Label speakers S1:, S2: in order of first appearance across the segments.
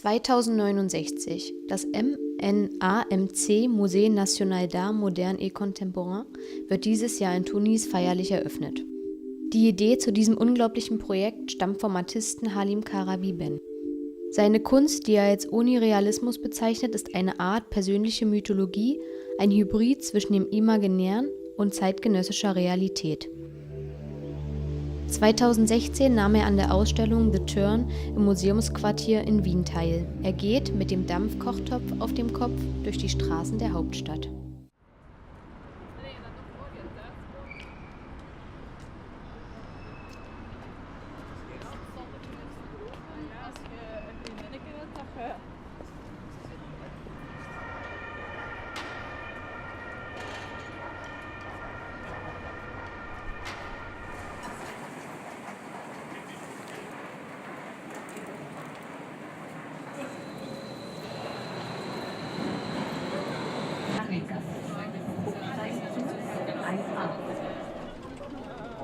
S1: 2069, das MNAMC Musée National d'Art Moderne et Contemporain wird dieses Jahr in Tunis feierlich eröffnet. Die Idee zu diesem unglaublichen Projekt stammt vom Artisten Halim Karabi-Ben. Seine Kunst, die er als Onirealismus bezeichnet, ist eine Art persönliche Mythologie, ein Hybrid zwischen dem Imaginären und zeitgenössischer Realität. 2016 nahm er an der Ausstellung The Turn im Museumsquartier in Wien teil. Er geht mit dem Dampfkochtopf auf dem Kopf durch die Straßen der Hauptstadt.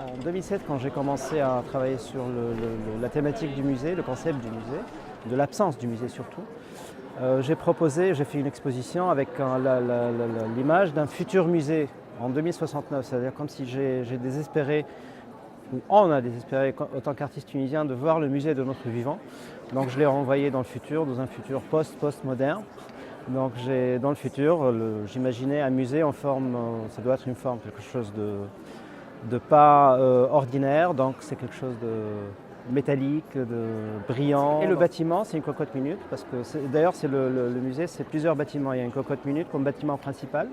S2: En 2007, quand j'ai commencé à travailler sur la thématique du musée, le concept du musée, de l'absence du musée surtout, j'ai fait une exposition avec l'image d'un futur musée en 2069, c'est-à-dire comme si j'ai désespéré, ou on a désespéré autant qu'artiste tunisien de voir le musée de notre vivant. Donc je l'ai renvoyé dans le futur, dans un futur post-moderne. Donc dans le futur, j'imaginais un musée en forme, ça doit être une forme, quelque chose de pas ordinaire, donc c'est quelque chose de métallique, de brillant. Et le bâtiment, c'est une cocotte minute, parce que d'ailleurs le musée, c'est plusieurs bâtiments. Il y a une cocotte minute comme bâtiment principal,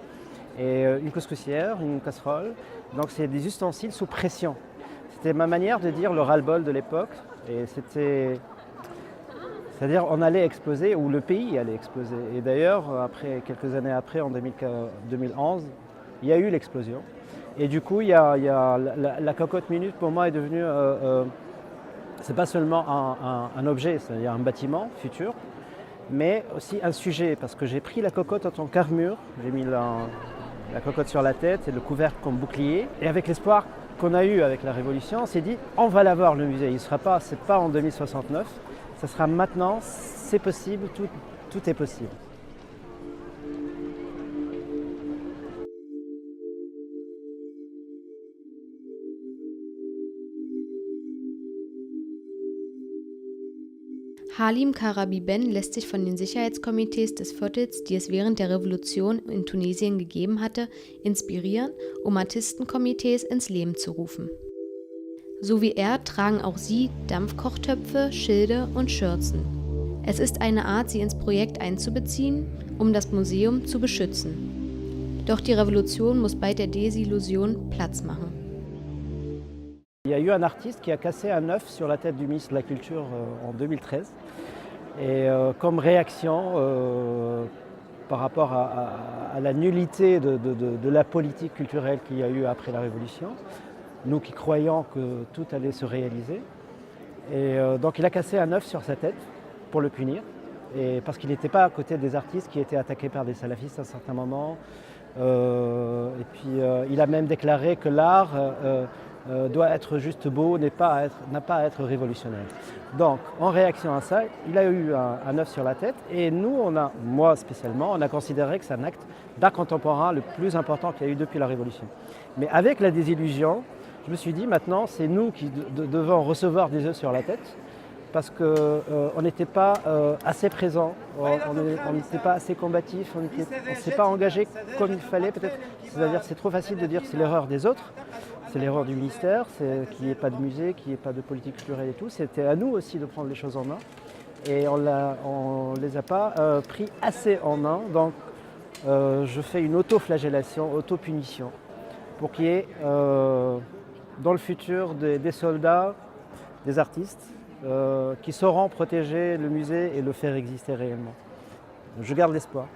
S2: et une couscoussière, une casserole. Donc c'est des ustensiles sous pression. C'était ma manière de dire le ras-le-bol de l'époque, et c'est-à-dire on allait exploser, ou le pays allait exploser. Et d'ailleurs, quelques années après, en 2011, il y a eu l'explosion. Et du coup, la cocotte minute pour moi est devenue, c'est pas seulement un objet, c'est-à-dire un bâtiment futur, mais aussi un sujet, parce que j'ai pris la cocotte en tant qu'armure, j'ai mis la cocotte sur la tête et le couvercle comme bouclier, et avec l'espoir qu'on a eu avec la Révolution, on s'est dit on va l'avoir le musée, c'est pas en 2069, ça sera maintenant, c'est possible, tout est possible.
S1: Halim Karabi-Ben lässt sich von den Sicherheitskomitees des Viertels, die es während der Revolution in Tunesien gegeben hatte, inspirieren, um Artistenkomitees ins Leben zu rufen. So wie er tragen auch sie Dampfkochtöpfe, Schilde und Schürzen. Es ist eine Art, sie ins Projekt einzubeziehen, um das Museum zu beschützen. Doch die Revolution muss bei der Desillusion Platz machen.
S2: Il y a eu un artiste qui a cassé un œuf sur la tête du ministre de la Culture en 2013. Et comme réaction par rapport à la nullité de la politique culturelle qu'il y a eu après la Révolution, nous qui croyons que tout allait se réaliser. Et donc il a cassé un œuf sur sa tête pour le punir, parce qu'il n'était pas à côté des artistes qui étaient attaqués par des salafistes à un certain moment. Et puis il a même déclaré que l'art doit être juste beau, n'a pas à être révolutionnaire. Donc, en réaction à ça, il a eu un œuf sur la tête, et nous, moi spécialement, on a considéré que c'est un acte d'art contemporain le plus important qu'il y a eu depuis la Révolution. Mais avec la désillusion, je me suis dit, maintenant, c'est nous qui devons recevoir des œufs sur la tête, parce qu'on n'était pas assez présents, on n'était pas assez combatifs, on ne s'est pas engagé comme il fallait peut-être. C'est-à-dire c'est trop facile de dire que c'est l'erreur des autres, c'est l'erreur du ministère, qu'il n'y ait pas de musée, qu'il n'y ait pas de politique culturelle et tout. C'était à nous aussi de prendre les choses en main, et on ne les a pas pris assez en main. Donc je fais une auto-flagellation, auto-punition, pour qu'il y ait dans le futur des soldats, des artistes, qui sauront protéger le musée et le faire exister réellement. Je garde l'espoir.